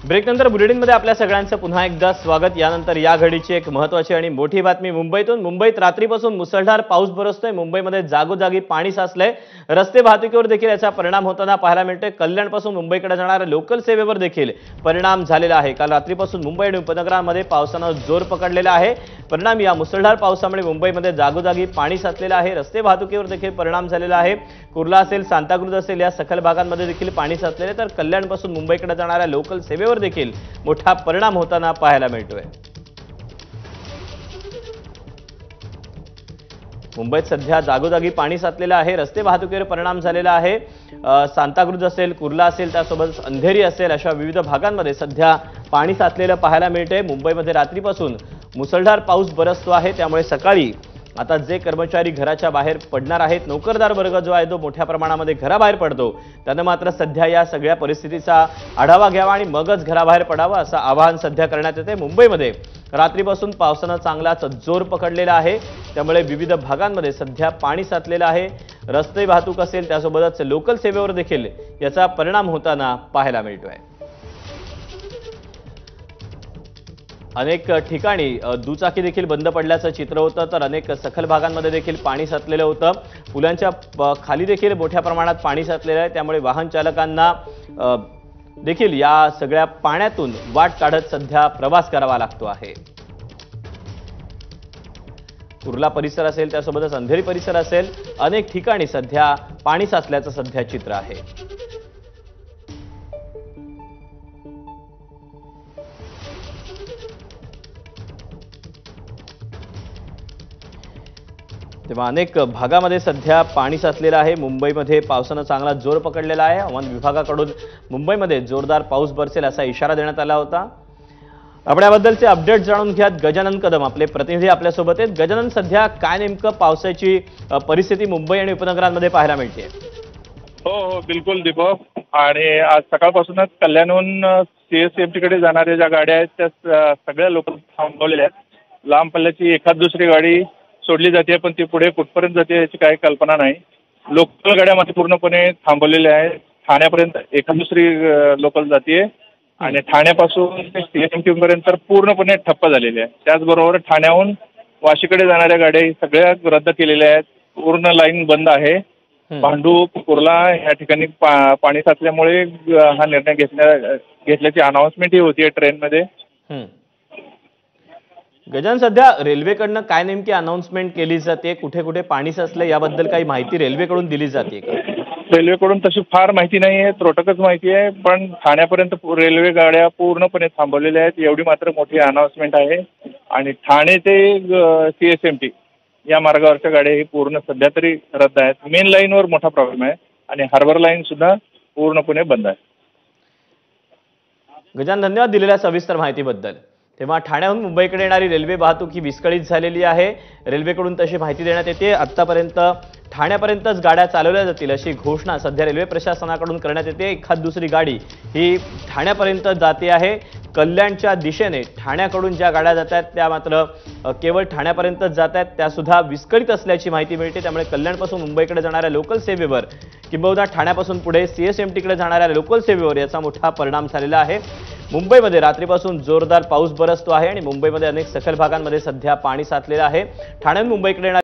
Break नंतर बुलेटिनमध्ये आपल्या सगळ्यांचं पुन्हा एकदा स्वागत। यानंतर या घडीची एक महत्त्वाची आणि मोठी बातमी मुंबईतून। मुंबईत रात्रीपासून मुसळधार पाऊस बरसतोय। मुंबईमध्ये जागोजागी पाणी साचलंय। रस्ते वाहतुकीवर देखील याचा परिणाम होताना पाहायला मिळतोय। कल्याणपासून मुंबईकडे जाणाऱ्या लोकल सेवेवर देखील परिणाम झालेला आहे। काल रात्रीपासून मुंबई आणि उपनगरांमध्ये पावसानं जोर पकडलेला आहे। परिणामी या मुसळधार पावसामुळे मुंबईमध्ये जागोजागी पाणी साचलेलं आहे। रस्ते वाहतुकीवर देखील परिणाम झालेला आहे। कुर्ला असेल, सांताक्रूझ असेल या सखल भागांमध्ये देखील पाणी साचलेले, तर कल्याणपासून मुंबईकडे जाणाऱ्या लोकल सेवेवर देखील मोठा परिणाम होताना पाहायला मिळतोय। मुंबईत सध्या जागोजागी पाणी साचलेलं आहे। रस्ते वाहतुकीवर परिणाम झालेला आहे। सांताक्रूझ असेल, कुर्ला असेल, त्यासोबत अंधेरी असेल, अशा विविध भागांमध्ये सध्या पाणी साचलेलं पाहायला मिळतंय। मुंबईमध्ये रात्रीपासून मुसळधार पाऊस बरसतो आहे। त्यामुळे सकाळी आता जे कर्मचारी घराच्या बाहेर पडणार आहेत, नोकरदार वर्ग जो आहे तो मोठ्या प्रमाणामध्ये घराबाहेर पडतो, त्यानं मात्र सध्या या सगळ्या परिस्थितीचा आढावा घ्यावा आणि मगच घराबाहेर पडावं असं आवाहन सध्या करण्यात येते। मुंबईमध्ये रात्रीपासून पावसानं चांगलाच जोर पकडलेला आहे। त्यामुळे विविध भागांमध्ये सध्या पाणी साचलेलं आहे। रस्ते वाहतूक असेल, त्यासोबतच लोकल सेवेवर देखील याचा परिणाम होताना पाहायला मिळतोय। अनेक ठिकाणी दुचाकी देखील बंद पडल्याचं चित्र होतं, तर अनेक सखल भागांमध्ये देखील पाणी साचलेलं होतं। पुलांच्या खाली देखील मोठ्या प्रमाणात पाणी साचलेलं आहे। त्यामुळे वाहन चालकांना देखील या सगळ्या पाण्यातून वाट काढत सध्या प्रवास करावा लागतो आहे। कुर्ला परिसर असेल, त्यासोबतच अंधेरी परिसर असेल, अनेक ठिकाणी सध्या पाणी साचल्याचं सध्या चित्र आहे। तेव्हा अनेक भागामध्ये सध्या पाणी साचलेलं आहे। मुंबईमध्ये पावसानं चांगला जोर पकडलेला आहे। हवामान विभागाकडून मुंबईमध्ये जोरदार पाऊस बरसेल असा इशारा देण्यात आला होता। आपण याबद्दलचे अपडेट जाणून घ्यात। गजानन कदम आपले प्रतिनिधी आपल्यासोबत आहेत। गजानन, सध्या काय नेमकं पावसाची परिस्थिती मुंबई आणि उपनगरांमध्ये पाहायला मिळते? हो बिलकुल दीपक। आणि आज सकाळपासूनच कल्याणहून CSMT जाणाऱ्या ज्या गाड्या आहेत त्या सगळ्या लोक थांबवलेल्या आहेत। लांब पल्ल्याची एखाद दुसरी गाडी सोडली जाते, पण ती पुढे कुठपर्यंत जाते याची काही कल्पना नाही। लोकल गाड्यामध्ये पूर्णपणे थांबवलेल्या आहेत। ठाण्यापर्यंत एखाद दुसरी लोकल जाते आणि ठाण्यापासून ते CSMT पर्यंत पूर्णपणे ठप्प झालेली आहे। त्याचबरोबर ठाण्याहून वाशीकडे जाणाऱ्या गाड्या सगळ्या रद्द केलेल्या आहेत। पूर्ण लाईन बंद आहे। भांडूप, कुर्ला या ठिकाणी पाणी साचल्यामुळे हा निर्णय घेतल्याची अनाउन्समेंट ही होती ट्रेनमध्ये। गजानन, सध्या रेल्वेकडनं काय नेमकी अनाउन्समेंट केली जाते? कुठे कुठे पाणी साचलं याबद्दल काही माहिती रेल्वेकडून दिली जाते का? रेल्वेकडून तशी फार माहिती नाही आहे, त्रोटकच माहिती आहे। पण ठाण्यापर्यंत रेल्वे गाड्या पूर्णपणे थांबवलेल्या आहेत एवढी मात्र मोठी अनाउन्समेंट आहे। आणि ठाणे ते CSMT या मार्गावरच्या गाड्या ही पूर्ण सध्या तरी रद्द आहेत। मेन लाईनवर मोठा प्रॉब्लेम आहे आणि हार्बर लाईन सुद्धा पूर्णपणे बंद आहे। गजानन, धन्यवाद दिलेल्या सविस्तर माहितीबद्दल। तेव्हा ठाण्याहून मुंबईकडे येणारी रेल्वे वाहतूक ही विस्कळीत झालेली आहे। रेल्वेकडून तशी माहिती देण्यात येते। आतापर्यंत ठाण्यापर्यंतच गाड्या चालवल्या जातील अशी घोषणा सध्या रेल्वे प्रशासनाकडून करण्यात येते। एखाद दुसरी गाडी ही ठाण्यापर्यंत जाते आहे। कल्याणच्या दिशेने ठाण्याकडून ज्या गाड्या जात आहेत त्या मात्र केवळ ठाण्यापर्यंतच जात आहेत, त्या सुद्धा विस्कळीत असल्याची माहिती मिळते। त्यामुळे कल्याणपासून मुंबईकडे जाणाऱ्या लोकल सेवेवर किंबहुना ठाण्यापासून पुढे CSMT जाणाऱ्या लोकल सेवेवर याचा मोठा परिणाम झालेला आहे। मुंबईमध्ये रात्रीपासून जोरदार पाऊस बरसतो आहे आणि मुंबईमध्ये अनेक सखल भागांमध्ये सध्या पाणी साचलेलं आहे। ठाण्याहून मुंबईकडे